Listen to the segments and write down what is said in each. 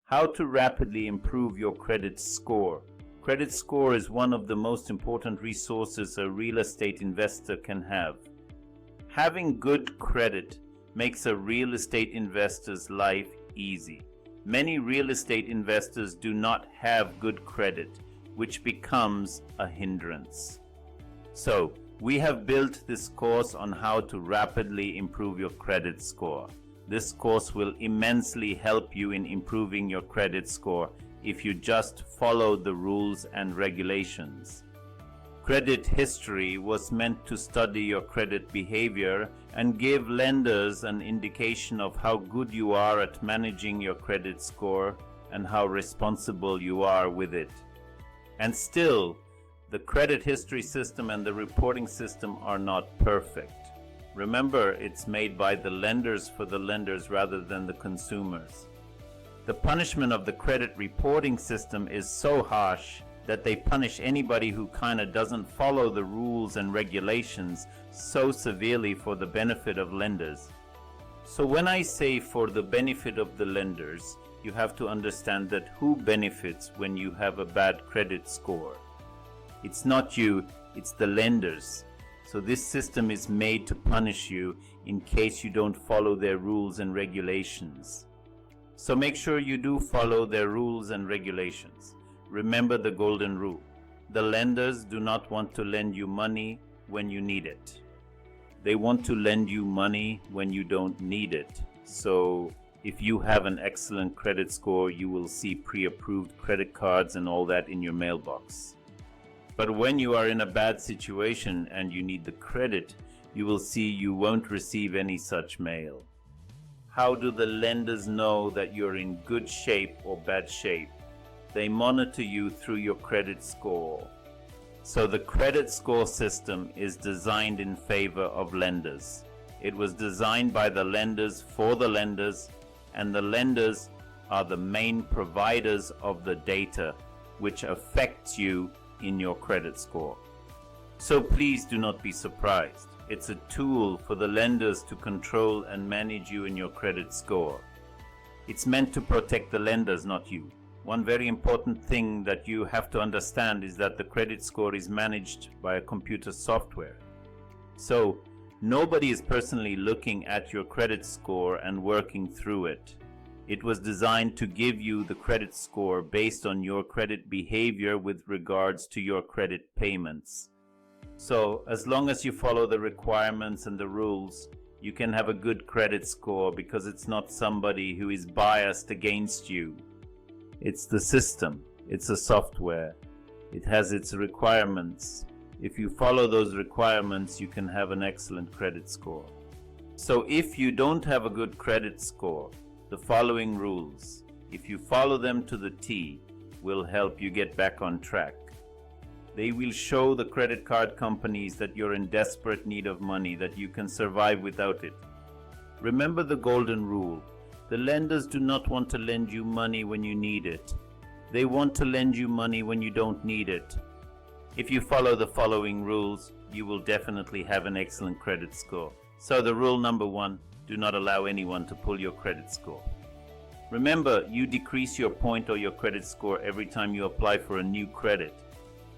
How to rapidly improve your credit score. Credit score is one of the most important resources a real estate investor can have. Having good credit makes a real estate investor's life easy. Many real estate investors do not have good credit, which becomes a hindrance. So, we have built this course on how to rapidly improve your credit score. This course will immensely help you in improving your credit score if you just follow the rules and regulations. Credit history was meant to study your credit behavior and give lenders an indication of how good you are at managing your credit score and how responsible you are with it. And still, the credit history system and the reporting system are not perfect. Remember, it's made by the lenders for the lenders rather than the consumers. The punishment of the credit reporting system is so harsh that they punish anybody who kinda doesn't follow the rules and regulations so severely for the benefit of lenders. So when I say for the benefit of the lenders, you have to understand that who benefits when you have a bad credit score. It's not you, it's the lenders. So this system is made to punish you in case you don't follow their rules and regulations. So make sure you do follow their rules and regulations. Remember the golden rule. The lenders do not want to lend you money when you need it. They want to lend you money when you don't need it. So if you have an excellent credit score, you will see pre-approved credit cards and all that in your mailbox. But when you are in a bad situation and you need the credit, you will see you won't receive any such mail. How do the lenders know that you're in good shape or bad shape? They monitor you through your credit score. So the credit score system is designed in favor of lenders. It was designed by the lenders for the lenders, and the lenders are the main providers of the data which affects you in your credit score. So please do not be surprised. It's a tool for the lenders to control and manage you in your credit score. It's meant to protect the lenders, not you. One very important thing that you have to understand is that the credit score is managed by a computer software. So nobody is personally looking at your credit score and working through it. It was designed to give you the credit score based on your credit behavior with regards to your credit payments. So, as long as you follow the requirements and the rules, you can have a good credit score because it's not somebody who is biased against you. It's the system. It's a software. It has its requirements. If you follow those requirements, you can have an excellent credit score. So, if you don't have a good credit score, the following rules, if you follow them to the T, will help you get back on track. They will show the credit card companies that you're in desperate need of money, that you can survive without it. Remember the golden rule. The lenders do not want to lend you money when you need it. They want to lend you money when you don't need it. If you follow the following rules, you will definitely have an excellent credit score. So the rule number 1, do not allow anyone to pull your credit score. Remember, you decrease your point or your credit score every time you apply for a new credit.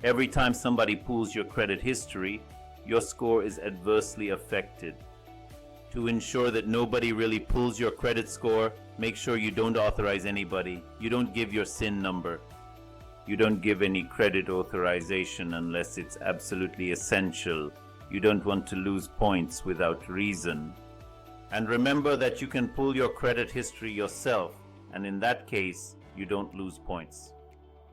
Every time somebody pulls your credit history, your score is adversely affected. To ensure that nobody really pulls your credit score, make sure you don't authorize anybody. You don't give your SIN number. You don't give any credit authorization unless it's absolutely essential. You don't want to lose points without reason. And remember that you can pull your credit history yourself, and in that case, you don't lose points.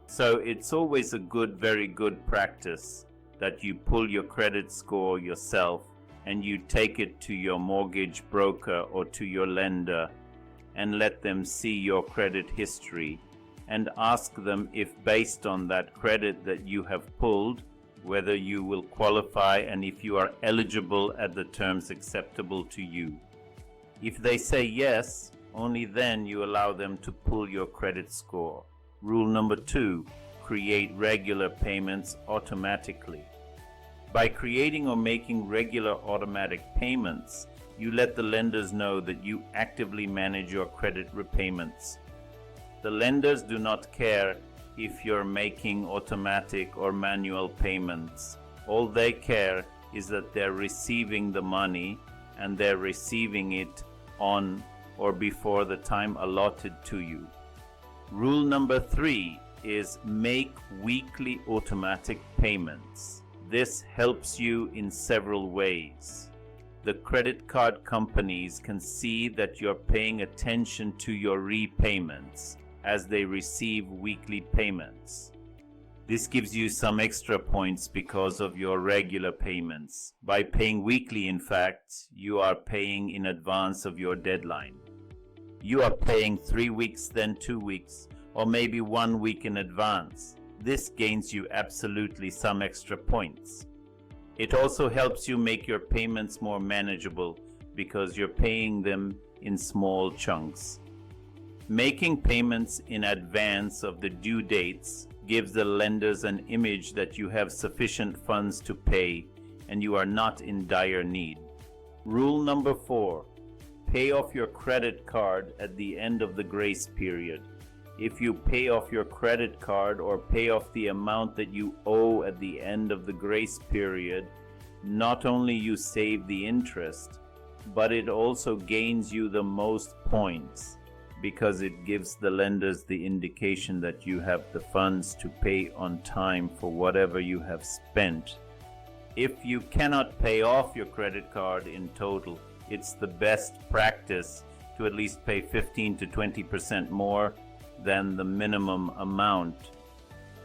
So it's always a very good practice that you pull your credit score yourself and you take it to your mortgage broker or to your lender and let them see your credit history and ask them if based on that credit that you have pulled, whether you will qualify and if you are eligible at the terms acceptable to you. If they say yes, only then you allow them to pull your credit score. Rule number 2, create regular payments automatically. By creating or making regular automatic payments, you let the lenders know that you actively manage your credit repayments. The lenders do not care if you're making automatic or manual payments. All they care is that they're receiving the money, and they're receiving it on or before the time allotted to you. Rule number 3 is make weekly automatic payments. This helps you in several ways. The credit card companies can see that you're paying attention to your repayments as they receive weekly payments. This gives you some extra points because of your regular payments. By paying weekly, in fact, you are paying in advance of your deadline. You are paying 3 weeks, then 2 weeks, or maybe 1 week in advance. This gains you absolutely some extra points. It also helps you make your payments more manageable because you're paying them in small chunks. Making payments in advance of the due dates gives the lenders an image that you have sufficient funds to pay and you are not in dire need. Rule number 4. Pay off your credit card at the end of the grace period. If you pay off your credit card or pay off the amount that you owe at the end of the grace period, not only you save the interest, but it also gains you the most points, because it gives the lenders the indication that you have the funds to pay on time for whatever you have spent. If you cannot pay off your credit card in total, it's the best practice to at least pay 15 to 20% more than the minimum amount.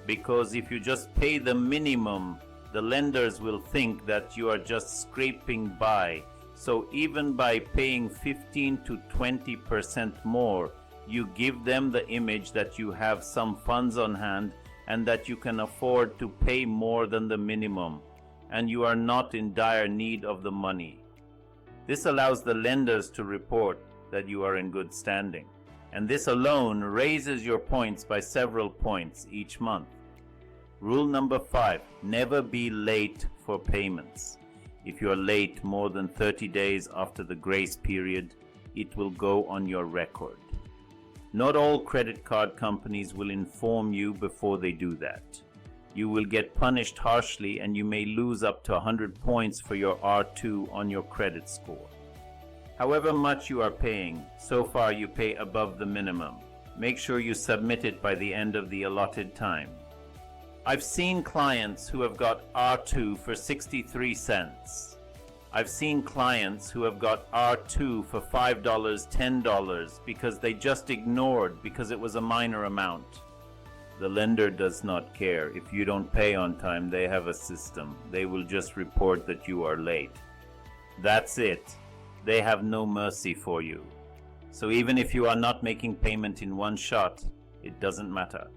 Because if you just pay the minimum, the lenders will think that you are just scraping by. So even by paying 15 to 20% more, you give them the image that you have some funds on hand and that you can afford to pay more than the minimum, and you are not in dire need of the money. This allows the lenders to report that you are in good standing, and this alone raises your points by several points each month. Rule number 5, never be late for payments. If you are late more than 30 days after the grace period, it will go on your record. Not all credit card companies will inform you before they do that. You will get punished harshly and you may lose up to 100 points for your R2 on your credit score. However much you are paying, so far you pay above the minimum. Make sure you submit it by the end of the allotted time. I've seen clients who have got R2 for 63 cents. I've seen clients who have got R2 for $5, $10 because they just ignored because it was a minor amount. The lender does not care. If you don't pay on time, they have a system. They will just report that you are late. That's it. They have no mercy for you. So even if you are not making payment in one shot, it doesn't matter.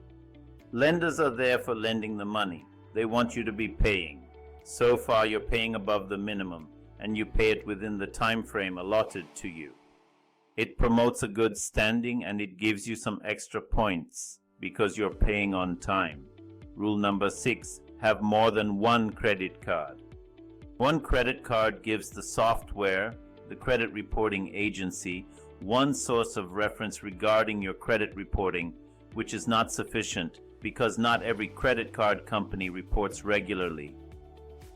Lenders are there for lending the money. They want you to be paying. So far you're paying above the minimum, and you pay it within the time frame allotted to you. It promotes a good standing and it gives you some extra points because you're paying on time. Rule number 6, have more than one credit card. One credit card gives the software, the credit reporting agency, one source of reference regarding your credit reporting, which is not sufficient because not every credit card company reports regularly.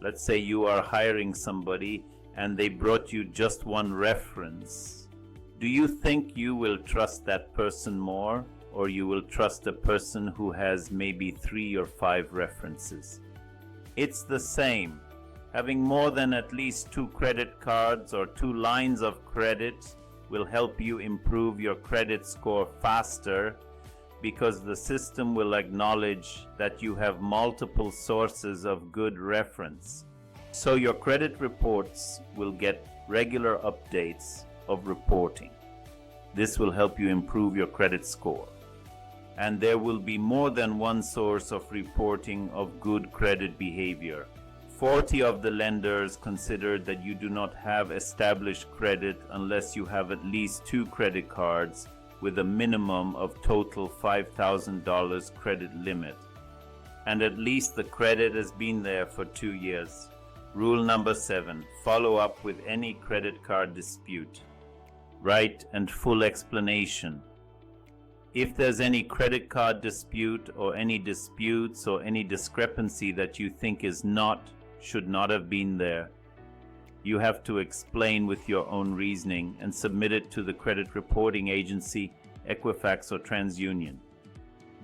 Let's say you are hiring somebody and they brought you just one reference. Do you think you will trust that person more, or you will trust a person who has maybe 3 or 5 references? It's the same. Having more than at least 2 credit cards or 2 lines of credit will help you improve your credit score faster, because the system will acknowledge that you have multiple sources of good reference. So your credit reports will get regular updates of reporting. This will help you improve your credit score. And there will be more than one source of reporting of good credit behavior. 40 of the lenders consider that you do not have established credit unless you have at least 2 credit cards with a minimum of total $5,000 credit limit, and at least the credit has been there for 2 years. Rule number 7, follow up with any credit card dispute. Write and full explanation. If there's any credit card dispute or any disputes or any discrepancy that you think should not have been there, you have to explain with your own reasoning and submit it to the credit reporting agency, Equifax or TransUnion.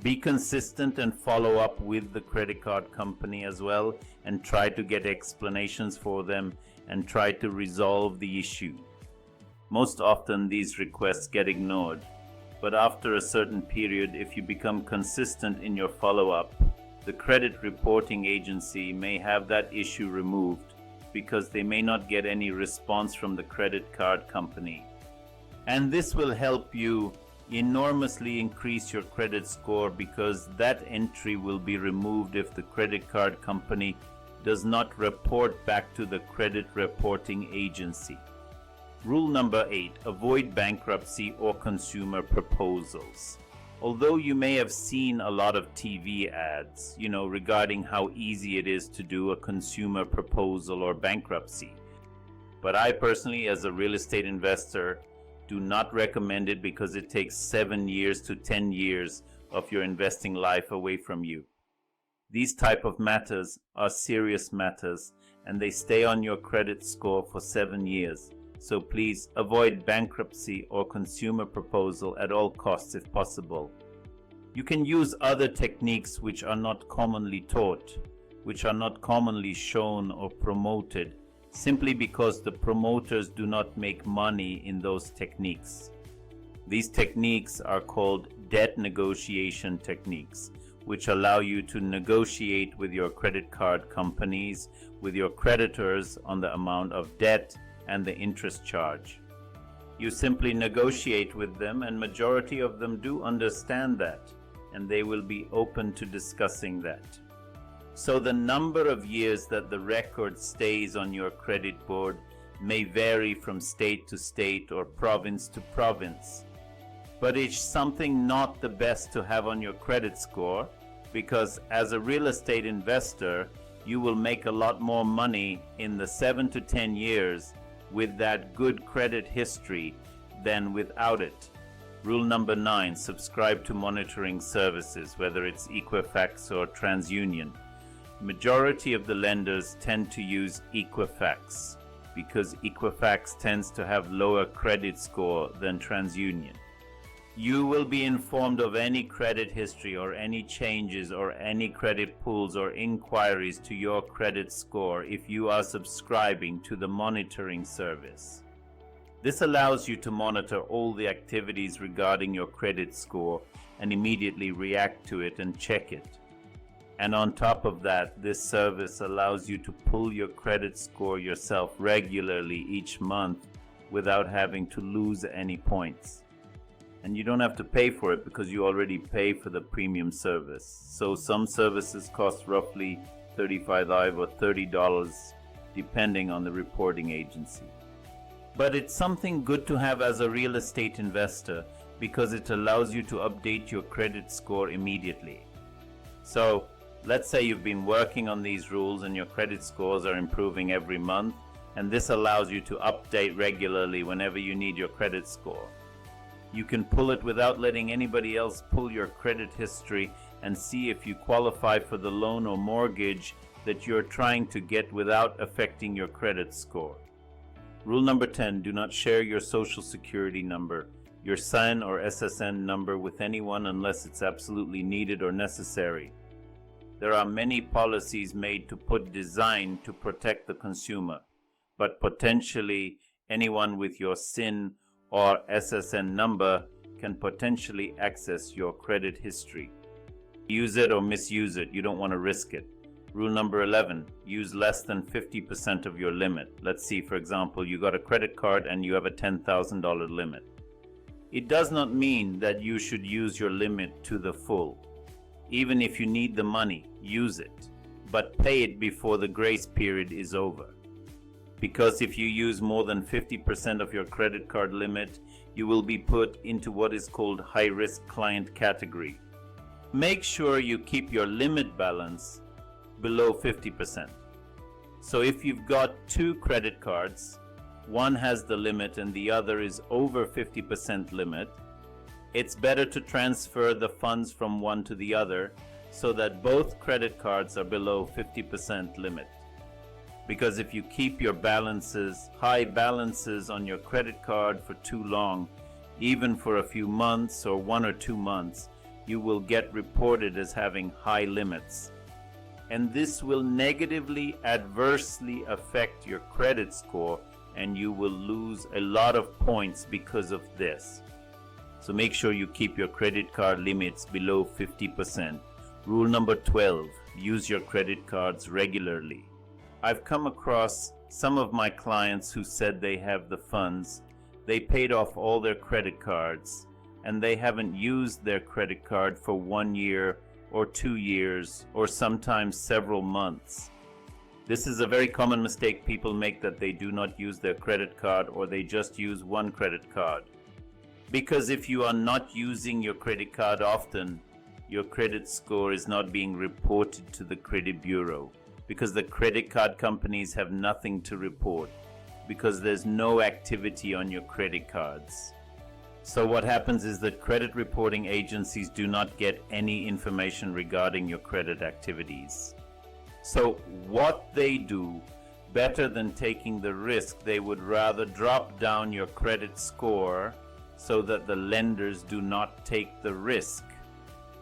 Be consistent and follow up with the credit card company as well, and try to get explanations for them and try to resolve the issue. Most often these requests get ignored, but after a certain period, if you become consistent in your follow-up, the credit reporting agency may have that issue removed because they may not get any response from the credit card company. And this will help you enormously increase your credit score, because that entry will be removed if the credit card company does not report back to the credit reporting agency. Rule number 8, avoid bankruptcy or consumer proposals. Although you may have seen a lot of TV ads, regarding how easy it is to do a consumer proposal or bankruptcy, but I personally, as a real estate investor, do not recommend it because it takes 7 years to 10 years of your investing life away from you. These type of matters are serious matters, and they stay on your credit score for 7 years. So please avoid bankruptcy or consumer proposal at all costs if possible. You can use other techniques which are not commonly taught, which are not commonly shown or promoted, simply because the promoters do not make money in those techniques. These techniques are called debt negotiation techniques, which allow you to negotiate with your credit card companies, with your creditors on the amount of debt and the interest charge. You simply negotiate with them, and majority of them do understand that, and they will be open to discussing that. So the number of years that the record stays on your credit board may vary from state to state or province to province. But it's something not the best to have on your credit score, because as a real estate investor, you will make a lot more money in the 7 to 10 years with that good credit history than without it. Rule number 9, subscribe to monitoring services, whether it's Equifax or TransUnion. Majority of the lenders tend to use Equifax because Equifax tends to have lower credit score than TransUnion. You will be informed of any credit history or any changes or any credit pulls or inquiries to your credit score if you are subscribing to the monitoring service. This allows you to monitor all the activities regarding your credit score and immediately react to it and check it. And on top of that, this service allows you to pull your credit score yourself regularly each month without having to lose any points. And you don't have to pay for it because you already pay for the premium service. So some services cost roughly $35 or $30 depending on the reporting agency. But it's something good to have as a real estate investor because it allows you to update your credit score immediately. So let's say you've been working on these rules and your credit scores are improving every month, and this allows you to update regularly whenever you need your credit score. You can pull it without letting anybody else pull your credit history and see if you qualify for the loan or mortgage that you're trying to get without affecting your credit score. Rule number 10, do not share your social security number, your SIN or SSN number with anyone unless it's absolutely needed or necessary. There are many policies made designed to protect the consumer, but potentially anyone with your SIN or SSN number can potentially access your credit history. Use it or misuse it, you don't want to risk it. Rule number 11, use less than 50% of your limit. Let's see, for example, you got a credit card and you have a $10,000 limit. It does not mean that you should use your limit to the full. Even if you need the money, use it, but pay it before the grace period is over. Because if you use more than 50% of your credit card limit, you will be put into what is called high-risk client category. Make sure you keep your limit balance below 50%. So if you've got 2 credit cards, one has the limit and the other is over 50% limit, It's better to transfer the funds from one to the other so that both credit cards are below 50% limit. Because if you keep your high balances on your credit card for too long, even for a few months or 1 or 2 months, you will get reported as having high limits. And this will negatively, adversely affect your credit score, and you will lose a lot of points because of this. So make sure you keep your credit card limits below 50%. Rule number 12, use your credit cards regularly. I've come across some of my clients who said they have the funds, they paid off all their credit cards, and they haven't used their credit card for 1 year or 2 years or sometimes several months. This is a very common mistake people make, that they do not use their credit card or they just use one credit card. Because if you are not using your credit card often, your credit score is not being reported to the credit bureau, because the credit card companies have nothing to report, because there's no activity on your credit cards. So what happens is that credit reporting agencies do not get any information regarding your credit activities. So what they do, better than taking the risk, they would rather drop down your credit score so that the lenders do not take the risk.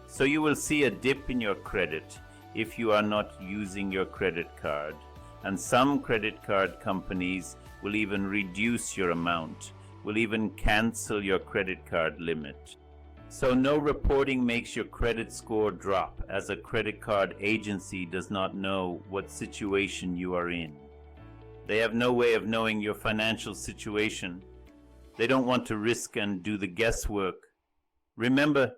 So you will see a dip in your credit if you are not using your credit card. And some credit card companies will even reduce your amount, will even cancel your credit card limit. So no reporting makes your credit score drop, as a credit card agency does not know what situation you are in. They have no way of knowing your financial situation. They don't want to risk and do the guesswork. Remember,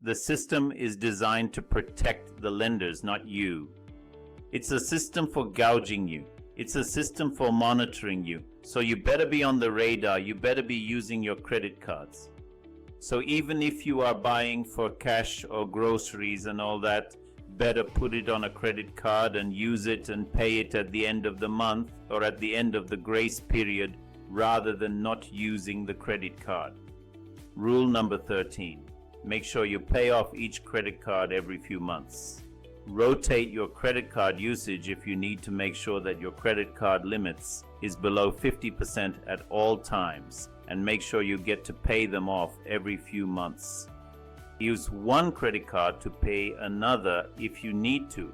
the system is designed to protect the lenders, not you. It's a system for gouging you. It's a system for monitoring you. So you better be on the radar. You better be using your credit cards. So even if you are buying for cash or groceries and all that, better put it on a credit card and use it and pay it at the end of the month or at the end of the grace period, rather than not using the credit card. Rule number 13. Make sure you pay off each credit card every few months. Rotate your credit card usage if you need to make sure that your credit card limits is below 50% at all times, and make sure you get to pay them off every few months. Use one credit card to pay another if you need to,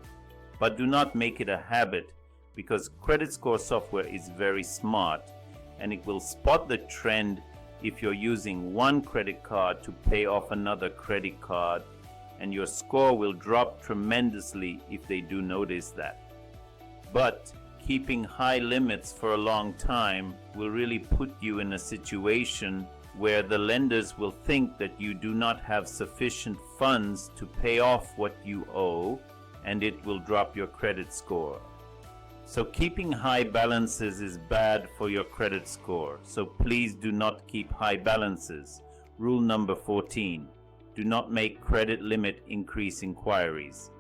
but do not make it a habit, because credit score software is very smart and it will spot the trend if you're using one credit card to pay off another credit card, and your score will drop tremendously if they do notice that. But keeping high limits for a long time will really put you in a situation where the lenders will think that you do not have sufficient funds to pay off what you owe, and it will drop your credit score. So keeping high balances is bad for your credit score, so please do not keep high balances. Rule number 14. Do not make credit limit increase inquiries.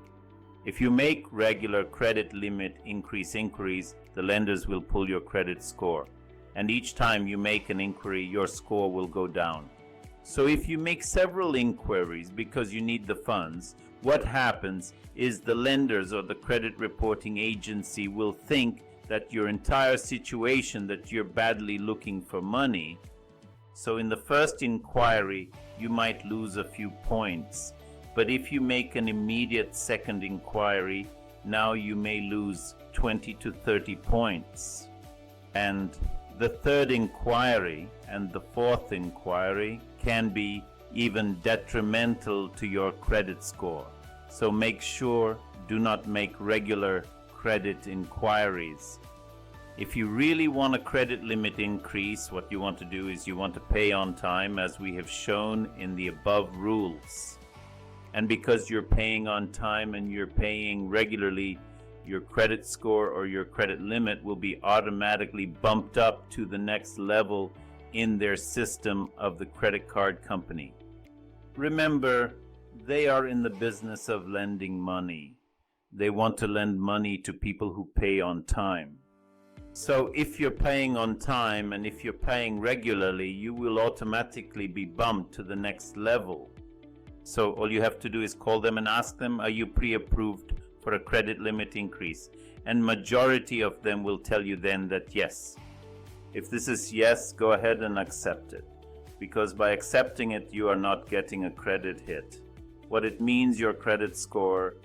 If you make regular credit limit increase inquiries, the lenders will pull your credit score. And each time you make an inquiry, your score will go down. So if you make several inquiries because you need the funds, what happens is the lenders or the credit reporting agency will think that your entire situation, that you're badly looking for money. So in the first inquiry, you might lose a few points. But if you make an immediate second inquiry, now you may lose 20 to 30 points. And the third inquiry and the fourth inquiry can be even detrimental to your credit score. So make sure, do not make regular credit inquiries. If you really want a credit limit increase, what you want to do is you want to pay on time, as we have shown in the above rules. And because you're paying on time and you're paying regularly, your credit score or your credit limit will be automatically bumped up to the next level in their system of the credit card company. Remember, they are in the business of lending money. They want to lend money to people who pay on time. So if you're paying on time and if you're paying regularly, you will automatically be bumped to the next level. So all you have to do is call them and ask them, are you pre-approved for a credit limit increase? And majority of them will tell you then that yes. If this is yes, go ahead and accept it. Because by accepting it, you are not getting a credit hit. What it means, your credit score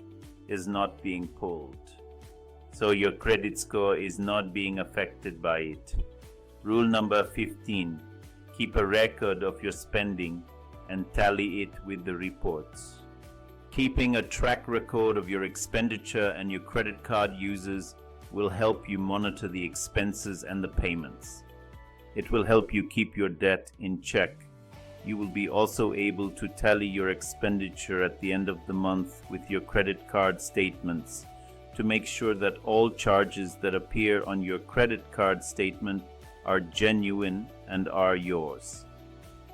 is not being pulled. So your credit score is not being affected by it. Rule number 15, keep a record of your spending and tally it with the reports. Keeping a track record of your expenditure and your credit card uses will help you monitor the expenses and the payments. It will help you keep your debt in check. You will be also able to tally your expenditure at the end of the month with your credit card statements to make sure that all charges that appear on your credit card statement are genuine and are yours.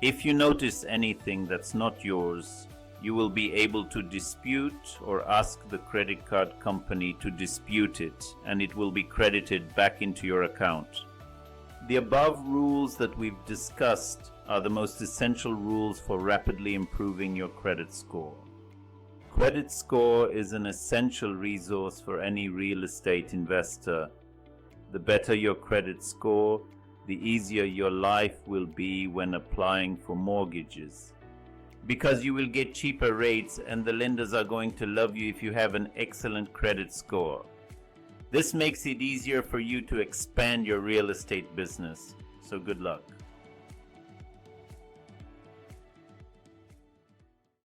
If you notice anything that's not yours, you will be able to dispute or ask the credit card company to dispute it, and it will be credited back into your account. The above rules that we've discussed are the most essential rules for rapidly improving your credit score. Credit score is an essential resource for any real estate investor. The better your credit score, the easier your life will be when applying for mortgages. Because you will get cheaper rates and the lenders are going to love you if you have an excellent credit score. This makes it easier for you to expand your real estate business. So good luck.